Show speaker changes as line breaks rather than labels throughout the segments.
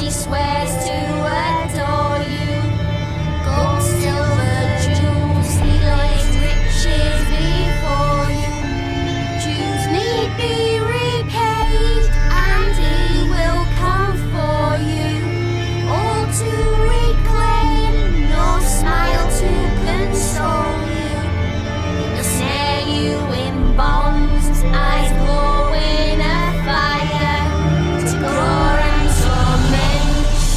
she swears to adore you. Gold, silver, jewels, he lays riches before you. Dues need be repaid, and he will come for you. All to reclaim, no smile to console you. He'll snare you in bonds, eyes glowing a fire, to gore and torment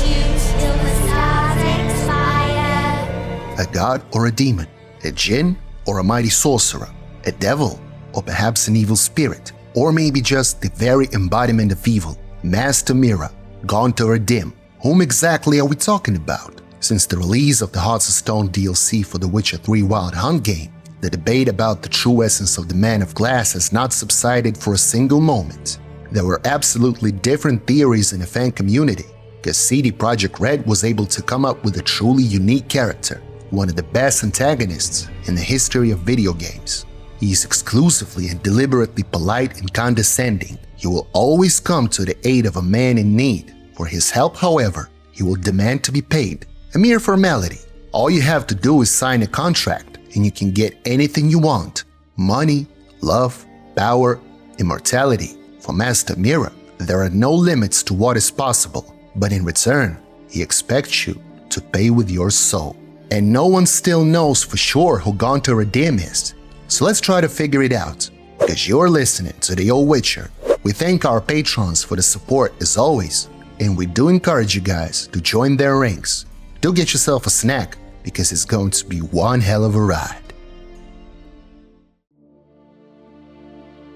you till the stars expire.
A god or a demon, a djinn or a mighty sorcerer, a devil or perhaps an evil spirit, or maybe just the very embodiment of evil, Master Mira, Gaunter O'Dimm. Whom exactly are we talking about? Since the release of the Hearts of Stone DLC for the Witcher 3 Wild Hunt game, the debate about the true essence of the Man of Glass has not subsided for a single moment. There were absolutely different theories in the fan community, because CD Projekt Red was able to come up with a truly unique character, one of the best antagonists in the history of video games. He is exclusively and deliberately polite and condescending. He will always come to the aid of a man in need. For his help, however, he will demand to be paid, a mere formality. All you have to do is sign a contract and you can get anything you want: money, love, power, immortality. For Master Mira, there are no limits to what is possible, but in return, he expects you to pay with your soul. And no one still knows for sure who Gaunter O'Dimm is. So let's try to figure it out. Because you're listening to The Old Witcher. We thank our patrons for the support as always, and we do encourage you guys to join their ranks. Do get yourself a snack, because it's going to be one hell of a ride.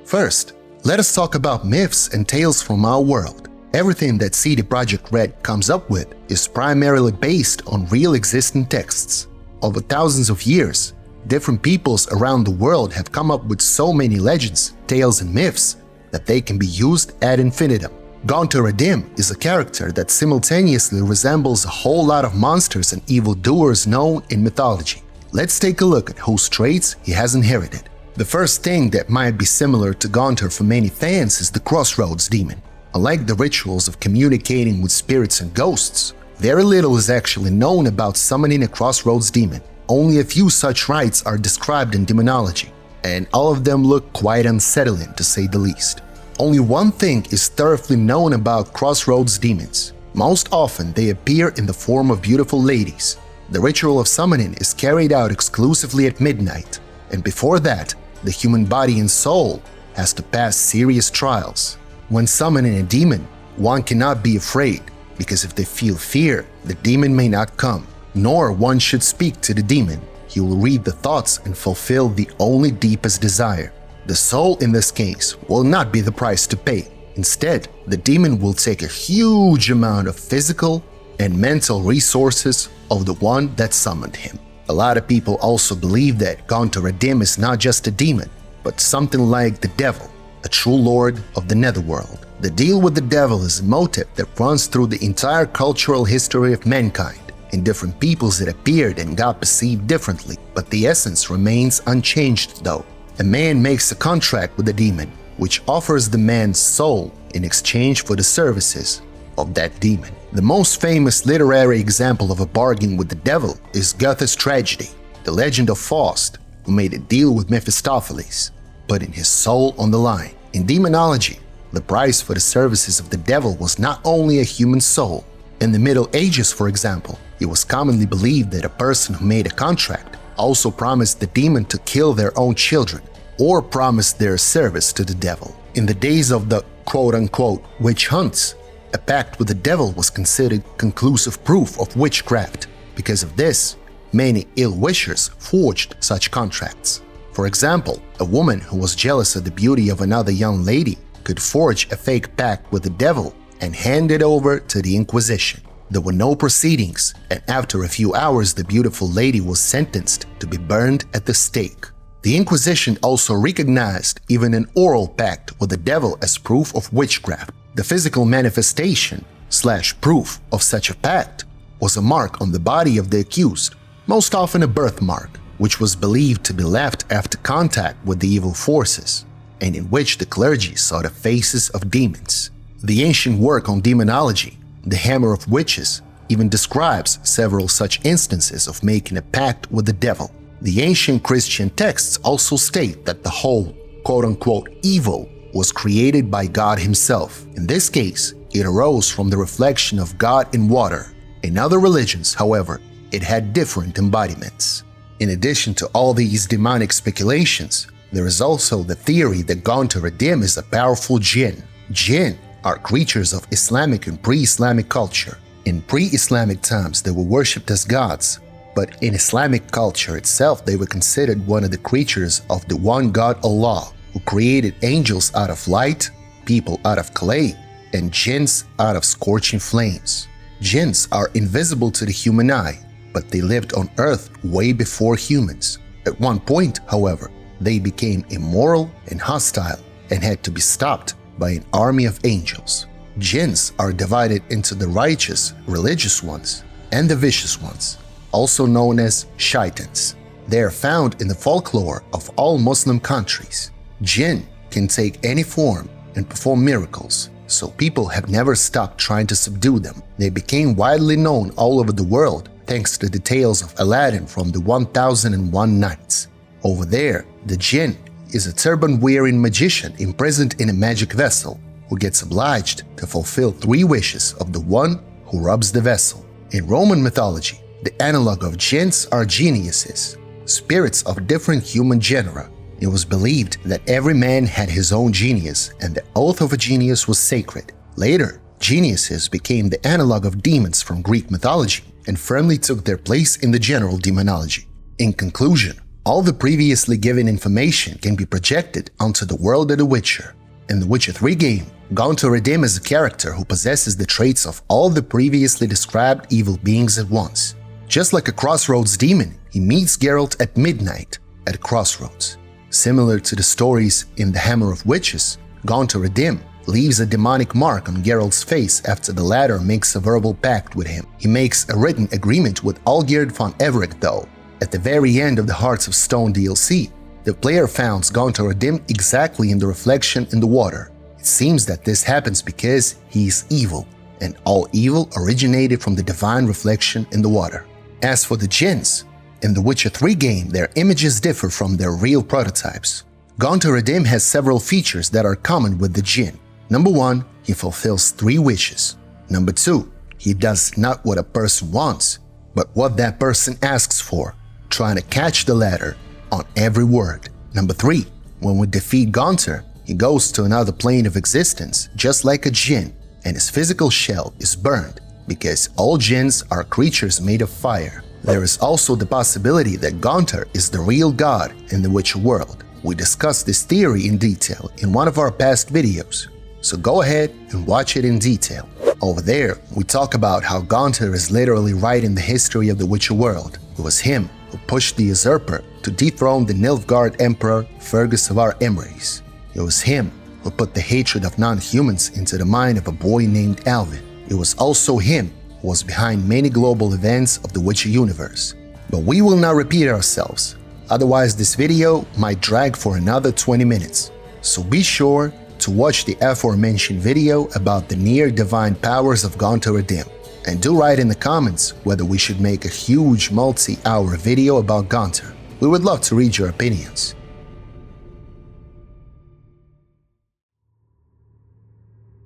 First, let us talk about myths and tales from our world. Everything that CD Projekt Red comes up with is primarily based on real existing texts. Over thousands of years, different peoples around the world have come up with so many legends, tales and myths that they can be used ad infinitum. Gaunter O'Dimm is a character that simultaneously resembles a whole lot of monsters and evildoers known in mythology. Let's take a look at whose traits he has inherited. The first thing that might be similar to Gaunter for many fans is the Crossroads demon. Unlike the rituals of communicating with spirits and ghosts, very little is actually known about summoning a Crossroads demon. Only a few such rites are described in demonology, and all of them look quite unsettling to say the least. Only one thing is thoroughly known about Crossroads demons. Most often they appear in the form of beautiful ladies. The ritual of summoning is carried out exclusively at midnight, and before that, the human body and soul has to pass serious trials. When summoning a demon, one cannot be afraid, because if they feel fear, the demon may not come, nor one should speak to the demon. He will read the thoughts and fulfill the only deepest desire. The soul in this case will not be the price to pay. Instead, the demon will take a huge amount of physical and mental resources of the one that summoned him. A lot of people also believe that Gaunter O'Dimm is not just a demon, but something like the devil, a true lord of the netherworld. The deal with the devil is a motif that runs through the entire cultural history of mankind. In different peoples it appeared and got perceived differently, but the essence remains unchanged though. A man makes a contract with the demon, which offers the man's soul in exchange for the services of that demon. The most famous literary example of a bargain with the devil is Goethe's tragedy, The Legend of Faust, who made a deal with Mephistopheles, putting his soul on the line. In demonology, the price for the services of the devil was not only a human soul. In the Middle Ages, for example, it was commonly believed that a person who made a contract also promised the demon to kill their own children, or promised their service to the devil. In the days of the quote-unquote witch hunts, a pact with the devil was considered conclusive proof of witchcraft. Because of this, many ill-wishers forged such contracts. For example, a woman who was jealous of the beauty of another young lady could forge a fake pact with the devil and hand it over to the Inquisition. There were no proceedings, and after a few hours the beautiful lady was sentenced to be burned at the stake. The Inquisition also recognized even an oral pact with the devil as proof of witchcraft. The physical manifestation / proof of such a pact was a mark on the body of the accused, most often a birthmark, which was believed to be left after contact with the evil forces, and in which the clergy saw the faces of demons. The ancient work on demonology The Hammer of Witches even describes several such instances of making a pact with the devil. The ancient Christian texts also state that the whole quote-unquote evil was created by God himself. In this case, it arose from the reflection of God in water. In other religions, however, it had different embodiments. In addition to all these demonic speculations, there is also the theory that Gaunter O'Dimm is a powerful djinn. Djinn are creatures of Islamic and pre-Islamic culture. In pre-Islamic times, they were worshipped as gods, but in Islamic culture itself, they were considered one of the creatures of the one God Allah, who created angels out of light, people out of clay, and jinns out of scorching flames. Jinns are invisible to the human eye, but they lived on earth way before humans. At one point, however, they became immoral and hostile and had to be stopped by an army of angels. Jinns are divided into the righteous, religious ones and the vicious ones, also known as shaitans. They are found in the folklore of all Muslim countries. Jinn can take any form and perform miracles, so people have never stopped trying to subdue them. They became widely known all over the world thanks to the tales of Aladdin from the 1001 Nights. Over there, the jinn is a turban-wearing magician imprisoned in a magic vessel who gets obliged to fulfill 3 wishes of the one who rubs the vessel. In Roman mythology, the analog of jinns are geniuses, spirits of different human genera. It was believed that every man had his own genius, and the oath of a genius was sacred. Later, geniuses became the analog of demons from Greek mythology and firmly took their place in the general demonology. In conclusion, all the previously given information can be projected onto the world of The Witcher. In the Witcher 3 game, Gaunter O'Dimm is a character who possesses the traits of all the previously described evil beings at once. Just like a crossroads demon, he meets Geralt at midnight at a crossroads. Similar to the stories in The Hammer of Witches, Gaunter O'Dimm leaves a demonic mark on Geralt's face after the latter makes a verbal pact with him. He makes a written agreement with Olgierd von Everec though. At the very end of the Hearts of Stone DLC, the player finds Gaunter O'Dimm exactly in the reflection in the water. It seems that this happens because he is evil, and all evil originated from the divine reflection in the water. As for the jinns, in the Witcher 3 game, their images differ from their real prototypes. Gaunter O'Dimm has several features that are common with the jinn. Number 1, he fulfills 3 wishes. Number 2, he does not what a person wants, but what that person asks for, trying to catch the latter on every word. Number 3, when we defeat Gaunter, he goes to another plane of existence just like a jinn, and his physical shell is burned because all jinns are creatures made of fire. There is also the possibility that Gaunter is the real god in the Witcher world. We discussed this theory in detail in one of our past videos, so go ahead and watch it in detail. Over there, we talk about how Gaunter is literally writing the history of the Witcher world. It was him who pushed the usurper to dethrone the Nilfgaard Emperor Fergus of our Emrys. It was him who put the hatred of non-humans into the mind of a boy named Alvin. It was also him who was behind many global events of the Witcher universe. But we will not repeat ourselves, otherwise this video might drag for another 20 minutes. So be sure to watch the aforementioned video about the near-divine powers of Gaunter O'Dimm. And do write in the comments whether we should make a huge multi-hour video about Gaunter. We would love to read your opinions.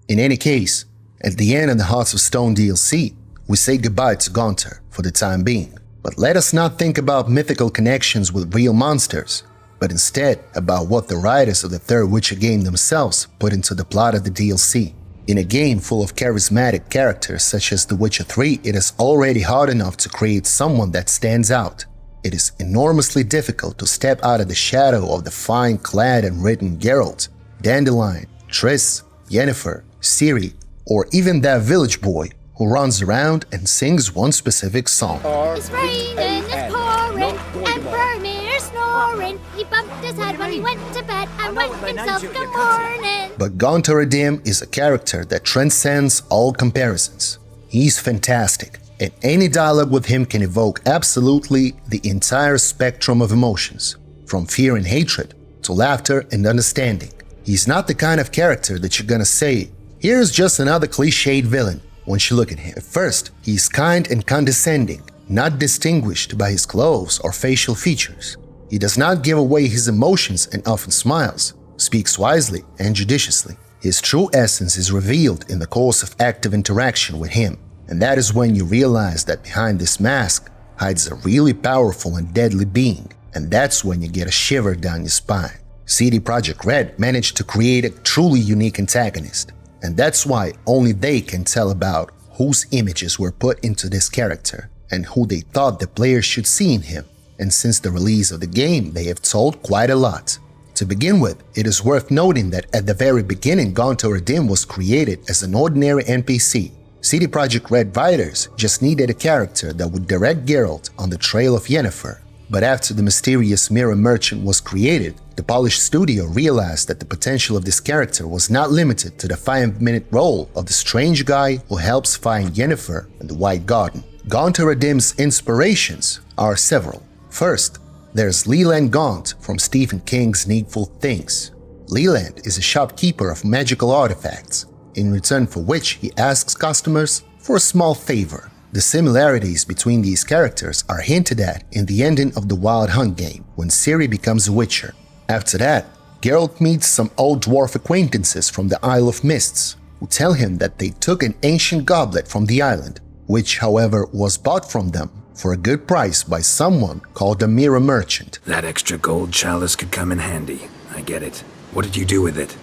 In any case, at the end of the Hearts of Stone DLC, we say goodbye to Gaunter for the time being. But let us not think about mythical connections with real monsters, but instead about what the writers of the third Witcher game themselves put into the plot of the DLC. In a game full of charismatic characters such as The Witcher 3, it is already hard enough to create someone that stands out. It is enormously difficult to step out of the shadow of the fine-clad and written Geralt, Dandelion, Triss, Yennefer, Ciri, or even that village boy who runs around and sings one specific song.
It's raining, it's pouring, and Vermeer snoring. He bumped his head when he went to bed and went himself good morning.
But Gaunter O'Dimm is a character that transcends all comparisons. He's fantastic, and any dialogue with him can evoke absolutely the entire spectrum of emotions, from fear and hatred to laughter and understanding. He's not the kind of character that you're gonna say, here's just another cliched villain. once you look at him. At first, he is kind and condescending, not distinguished by his clothes or facial features. He does not give away his emotions and often smiles, speaks wisely and judiciously. His true essence is revealed in the course of active interaction with him, and that is when you realize that behind this mask hides a really powerful and deadly being, and that's when you get a shiver down your spine. CD Projekt Red managed to create a truly unique antagonist, and that's why only they can tell about whose images were put into this character and who they thought the players should see in him. And since the release of the game, they have told quite a lot. To begin with, it is worth noting that at the very beginning, Gaunter O'Dimm was created as an ordinary NPC. CD Projekt Red writers just needed a character that would direct Geralt on the trail of Yennefer. But after the mysterious mirror merchant was created, the polished studio realized that the potential of this character was not limited to the 5-minute role of the strange guy who helps find Yennefer in the White Garden. Gaunter O'Dimm's inspirations are several. First, there's Leland Gaunt from Stephen King's Needful Things. Leland is a shopkeeper of magical artifacts, in return for which he asks customers for a small favor. The similarities between these characters are hinted at in the ending of the Wild Hunt game, when Ciri becomes a Witcher. After that, Geralt meets some old dwarf acquaintances from the Isle of Mists, who tell him that they took an ancient goblet from the island, which, however, was bought from them for a good price by someone called a mirror merchant.
That extra gold chalice could come in handy. I get it. What did you do with it?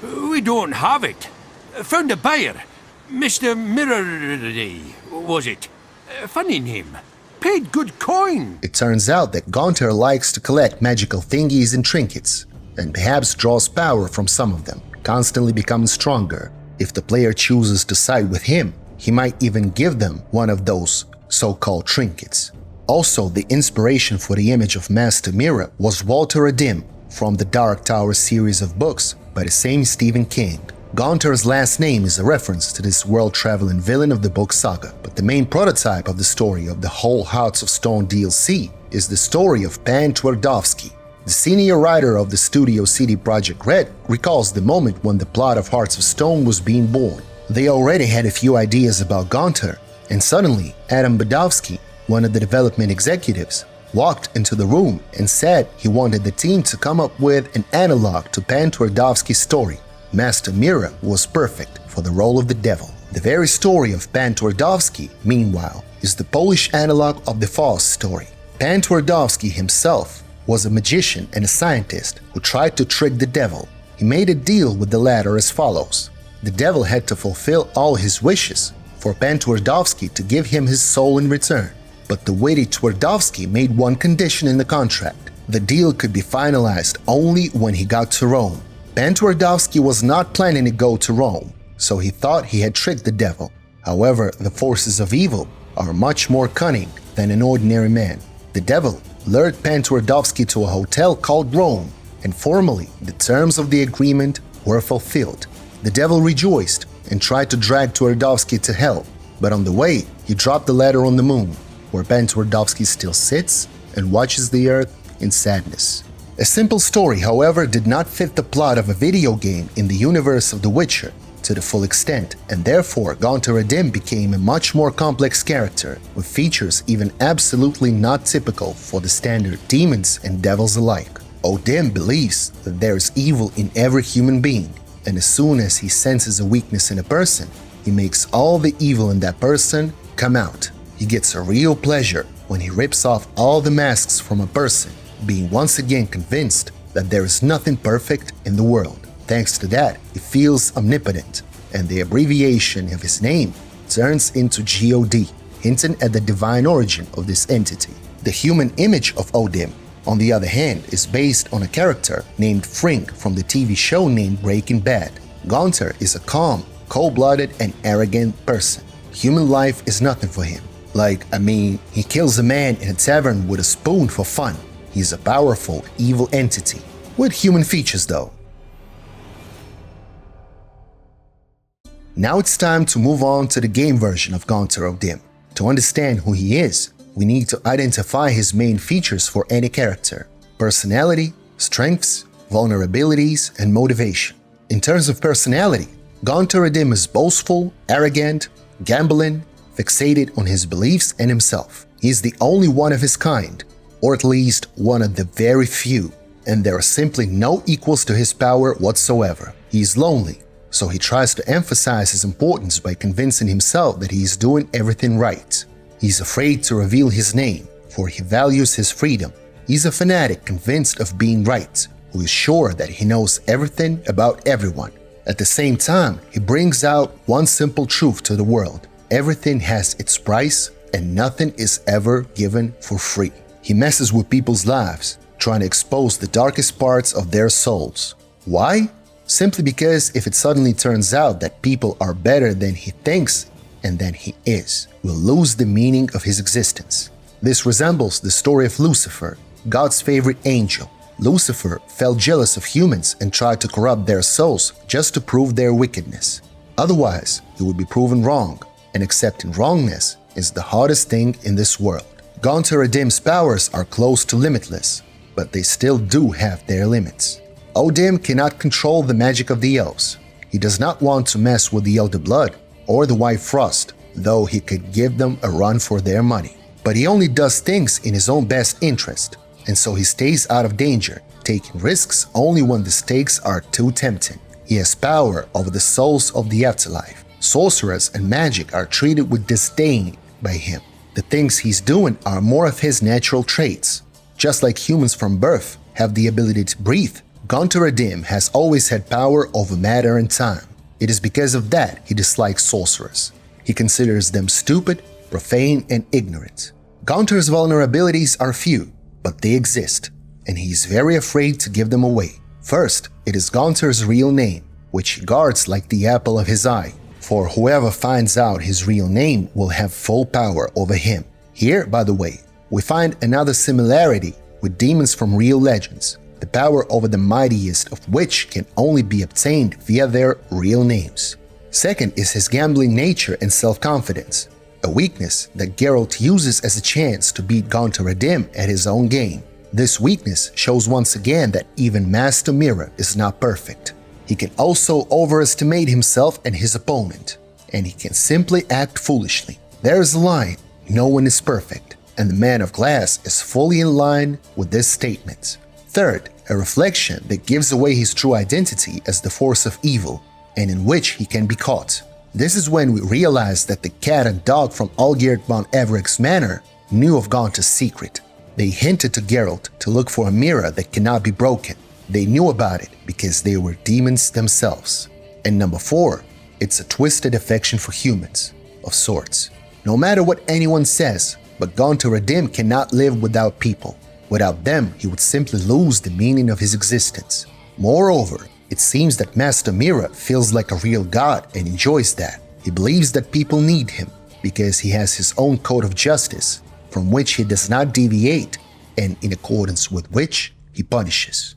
We don't have it. Found a buyer. Mr. Mirror... was it? Funny name. Paid good coin.
It turns out that Gaunter likes to collect magical thingies and trinkets, and perhaps draws power from some of them, constantly becoming stronger. If the player chooses to side with him, he might even give them one of those so-called trinkets. Also, the inspiration for the image of Master Mirror was Gaunter O'Dimm from the Dark Tower series of books by the same Stephen King. Gaunter's last name is a reference to this world-traveling villain of the book saga, but the main prototype of the story of the whole Hearts of Stone DLC is the story of Pan Twardowski. The senior writer of the studio CD Projekt Red recalls the moment when the plot of Hearts of Stone was being born. They already had a few ideas about Gaunter, and suddenly Adam Badowski, one of the development executives, walked into the room and said he wanted the team to come up with an analog to Pan Twardowski's story. Master Mirror was perfect for the role of the devil. The very story of Pan Twardowski, meanwhile, is the Polish analog of the Faust story. Pan Twardowski himself was a magician and a scientist who tried to trick the devil. He made a deal with the latter as follows. The devil had to fulfill all his wishes for Pan Twardowski to give him his soul in return. But the witty Twardowski made one condition in the contract. The deal could be finalized only when he got to Rome. Pan Twardowski was not planning to go to Rome, so he thought he had tricked the devil. However, the forces of evil are much more cunning than an ordinary man. The devil lured Pan Twardowski to a hotel called Rome, and formally the terms of the agreement were fulfilled. The devil rejoiced and tried to drag Twardowski to hell, but on the way he dropped the ladder on the moon, where Pan Twardowski still sits and watches the earth in sadness. A simple story, however, did not fit the plot of a video game in the universe of The Witcher to the full extent, and therefore Gaunter O'Dimm became a much more complex character, with features even absolutely not typical for the standard demons and devils alike. O'Dimm believes that there is evil in every human being, and as soon as he senses a weakness in a person, he makes all the evil in that person come out. He gets a real pleasure when he rips off all the masks from a person, being once again convinced that there is nothing perfect in the world. Thanks to that, he feels omnipotent, and the abbreviation of his name turns into God, hinting at the divine origin of this entity. The human image of O'Dimm, on the other hand, is based on a character named Frink from the TV show named Breaking Bad. Gaunter is a calm, cold-blooded, and arrogant person. Human life is nothing for him. He kills a man in a tavern with a spoon for fun. He's a powerful, evil entity, with human features though. Now it's time to move on to the game version of Gaunter O'Dimm. To understand who he is, we need to identify his main features for any character: personality, strengths, vulnerabilities, and motivation. In terms of personality, Gaunter O'Dimm is boastful, arrogant, gambling, fixated on his beliefs and himself. He is the only one of his kind, or at least one of the very few, and there are simply no equals to his power whatsoever. He is lonely, so he tries to emphasize his importance by convincing himself that he is doing everything right. He is afraid to reveal his name, for he values his freedom. He is a fanatic convinced of being right, who is sure that he knows everything about everyone. At the same time, he brings out one simple truth to the world: everything has its price and nothing is ever given for free. He messes with people's lives, trying to expose the darkest parts of their souls. Why? Simply because if it suddenly turns out that people are better than he thinks and than he is, will lose the meaning of his existence. This resembles the story of Lucifer, God's favorite angel. Lucifer felt jealous of humans and tried to corrupt their souls just to prove their wickedness. Otherwise, he would be proven wrong, and accepting wrongness is the hardest thing in this world. Gaunter O'Dimm's powers are close to limitless, but they still do have their limits. O'Dimm cannot control the magic of the elves. He does not want to mess with the Elder Blood or the White Frost, though he could give them a run for their money. But he only does things in his own best interest, and so he stays out of danger, taking risks only when the stakes are too tempting. He has power over the souls of the afterlife. Sorcerers and magic are treated with disdain by him. The things he's doing are more of his natural traits. Just like humans from birth have the ability to breathe, Gaunter O'Dimm has always had power over matter and time. It is because of that he dislikes sorcerers. He considers them stupid, profane, and ignorant. Gaunter's vulnerabilities are few, but they exist, and he is very afraid to give them away. First, it is Gaunter's real name, which he guards like the apple of his eye, for whoever finds out his real name will have full power over him. Here, by the way, we find another similarity with demons from real legends, the power over the mightiest of which can only be obtained via their real names. Second is his gambling nature and self-confidence, a weakness that Geralt uses as a chance to beat Gaunter O'Dimm at his own game. This weakness shows once again that even Master Mirror is not perfect. He can also overestimate himself and his opponent, and he can simply act foolishly. There is a line, no one is perfect, and the Man of Glass is fully in line with this statement. Third, a reflection that gives away his true identity as the force of evil, and in which he can be caught. This is when we realize that the cat and dog from Olgierd von Everec's manor knew of Gaunter's secret. They hinted to Geralt to look for a mirror that cannot be broken. They knew about it because they were demons themselves. And number 4, it's a twisted affection for humans, of sorts. No matter what anyone says, but Gaunter O'Dimm cannot live without people. Without them, he would simply lose the meaning of his existence. Moreover, it seems that Master Mirror feels like a real god and enjoys that. He believes that people need him because he has his own code of justice, from which he does not deviate and in accordance with which he punishes.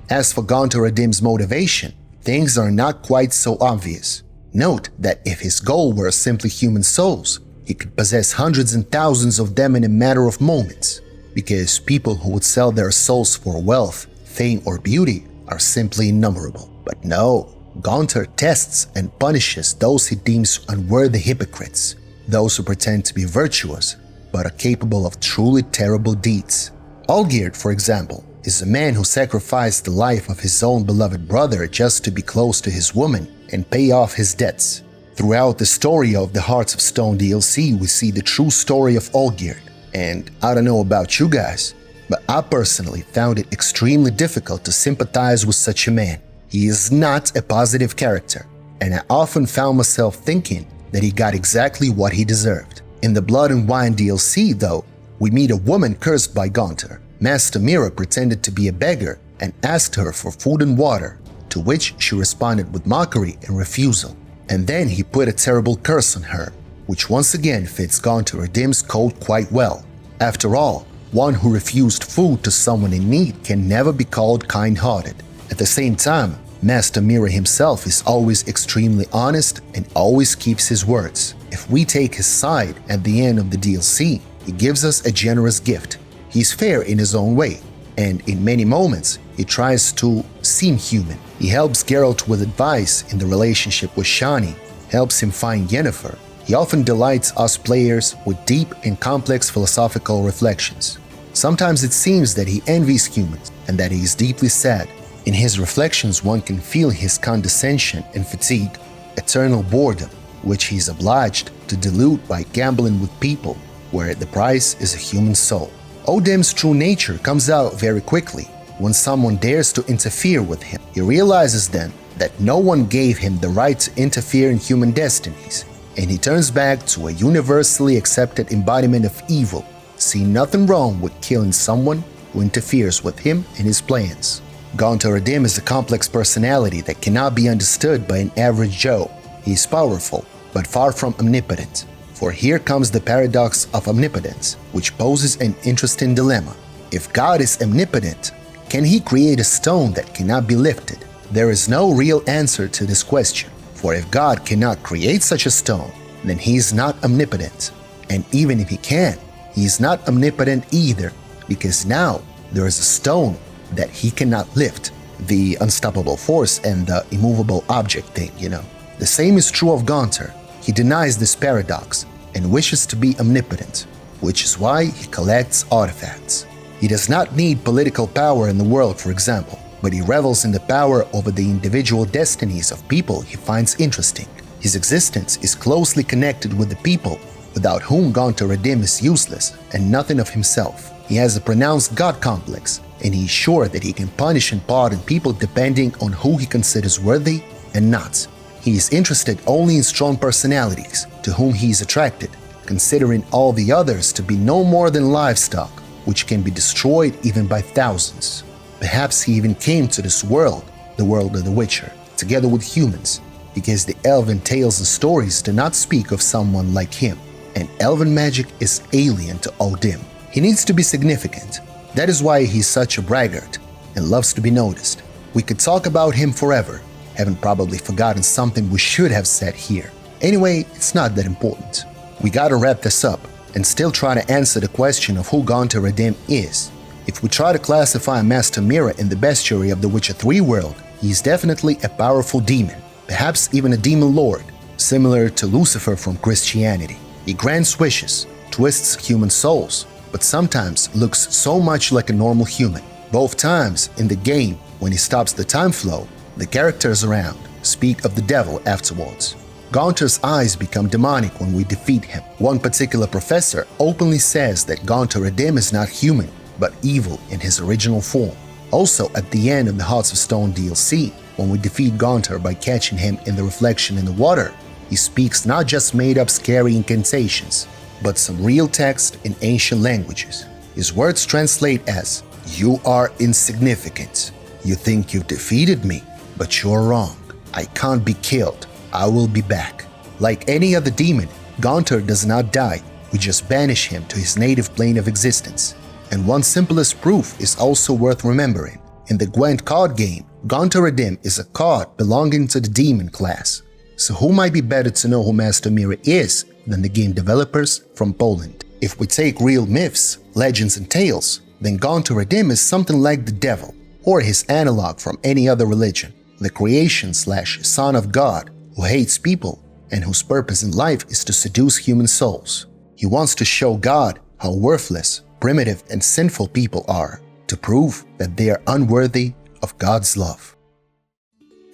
As for Gaunter O'Dimm's motivation, things are not quite so obvious. Note that if his goal were simply human souls, he could possess hundreds and thousands of them in a matter of moments, because people who would sell their souls for wealth, fame, or beauty are simply innumerable. But no, Gaunter tests and punishes those he deems unworthy hypocrites, those who pretend to be virtuous but are capable of truly terrible deeds. Olgierd, for example, is a man who sacrificed the life of his own beloved brother just to be close to his woman and pay off his debts. Throughout the story of the Hearts of Stone DLC, we see the true story of Olgierd. And I don't know about you guys, but I personally found it extremely difficult to sympathize with such a man. He is not a positive character, and I often found myself thinking that he got exactly what he deserved. In the Blood and Wine DLC, though, we meet a woman cursed by Gaunter. Master Mirror pretended to be a beggar and asked her for food and water, to which she responded with mockery and refusal. And then he put a terrible curse on her, which once again fits Gaunter O'Dimm's code quite well. After all, one who refused food to someone in need can never be called kind-hearted. At the same time, Master Mirror himself is always extremely honest and always keeps his words. If we take his side at the end of the DLC, he gives us a generous gift. He's fair in his own way, and in many moments, He tries to seem human. He helps Geralt with advice in the relationship with Shani, helps him find Yennefer. He often delights us players with deep and complex philosophical reflections. Sometimes it seems that he envies humans and that he is deeply sad. In his reflections, one can feel his condescension and fatigue, eternal boredom, which he is obliged to dilute by gambling with people, where the price is a human soul. O'Dimm's true nature comes out very quickly when someone dares to interfere with him. He realizes then that no one gave him the right to interfere in human destinies, and he turns back to a universally accepted embodiment of evil, seeing nothing wrong with killing someone who interferes with him and his plans. Gaunter O'Dimm is a complex personality that cannot be understood by an average Joe. He is powerful, but far from omnipotent. For here comes the paradox of omnipotence, which poses an interesting dilemma. If God is omnipotent, can he create a stone that cannot be lifted? There is no real answer to this question, for if God cannot create such a stone, then he is not omnipotent. And even if he can, he is not omnipotent either, because now there is a stone that he cannot lift. The unstoppable force and the immovable object thing, you know. The same is true of Gaunter. He denies this paradox and wishes to be omnipotent, which is why he collects artifacts. He does not need political power in the world, for example, but he revels in the power over the individual destinies of people he finds interesting. His existence is closely connected with the people, without whom Gaunter O'Dimm is useless and nothing of himself. He has a pronounced God complex, and he is sure that he can punish and pardon people depending on who he considers worthy and not. He is interested only in strong personalities, to whom he is attracted, considering all the others to be no more than livestock, which can be destroyed even by thousands. Perhaps he even came to this world, the world of the Witcher, together with humans, because the elven tales and stories do not speak of someone like him, and elven magic is alien to O'Dimm. He needs to be significant. That is why he's such a braggart and loves to be noticed. We could talk about him forever, having probably forgotten something we should have said here. Anyway, it's not that important. We gotta wrap this up and still try to answer the question of who Gaunter O'Dimm is. If we try to classify Master Mira in the Bestiary of the Witcher 3 world, he is definitely a powerful demon, perhaps even a demon lord, similar to Lucifer from Christianity. He grants wishes, twists human souls, but sometimes looks so much like a normal human. Both times in the game, when he stops the time flow, the characters around speak of the devil afterwards. Gaunter's eyes become demonic when we defeat him. One particular professor openly says that Gaunter O'Dimm is not human, but evil in his original form. Also, at the end of the Hearts of Stone DLC, when we defeat Gaunter by catching him in the reflection in the water, he speaks not just made-up scary incantations, but some real text in ancient languages. His words translate as, "You are insignificant. You think you've defeated me, but you're wrong. I can't be killed. I will be back." Like any other demon, Gaunter does not die. We just banish him to his native plane of existence. And one simplest proof is also worth remembering. In the Gwent card game, Gaunter O'Dimm is a card belonging to the demon class. So who might be better to know who Master Mira is than the game developers from Poland? If we take real myths, legends and tales, then Gaunter O'Dimm is something like the devil, or his analog from any other religion, the creation/son of God who hates people and whose purpose in life is to seduce human souls. He wants to show God how worthless, primitive and sinful people are, to prove that they are unworthy of God's love.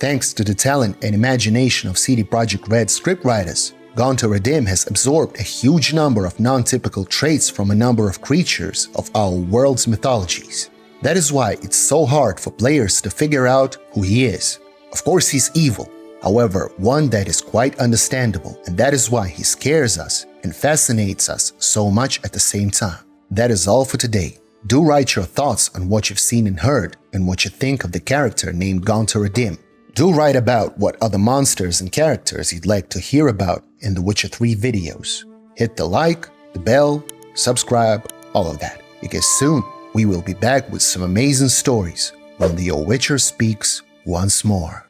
Thanks to the talent and imagination of CD Projekt Red scriptwriters, Gaunter O'Dimm has absorbed a huge number of non-typical traits from a number of creatures of our world's mythologies. That is why it's so hard for players to figure out who he is. Of course he's evil, however, one that is quite understandable, and that is why he scares us and fascinates us so much at the same time. That is all for today. Do write your thoughts on what you've seen and heard, and what you think of the character named Gaunter O'Dimm. Do write about what other monsters and characters you'd like to hear about in the Witcher 3 videos. Hit the like, the bell, subscribe, all of that, because soon we will be back with some amazing stories when the old Witcher speaks once more.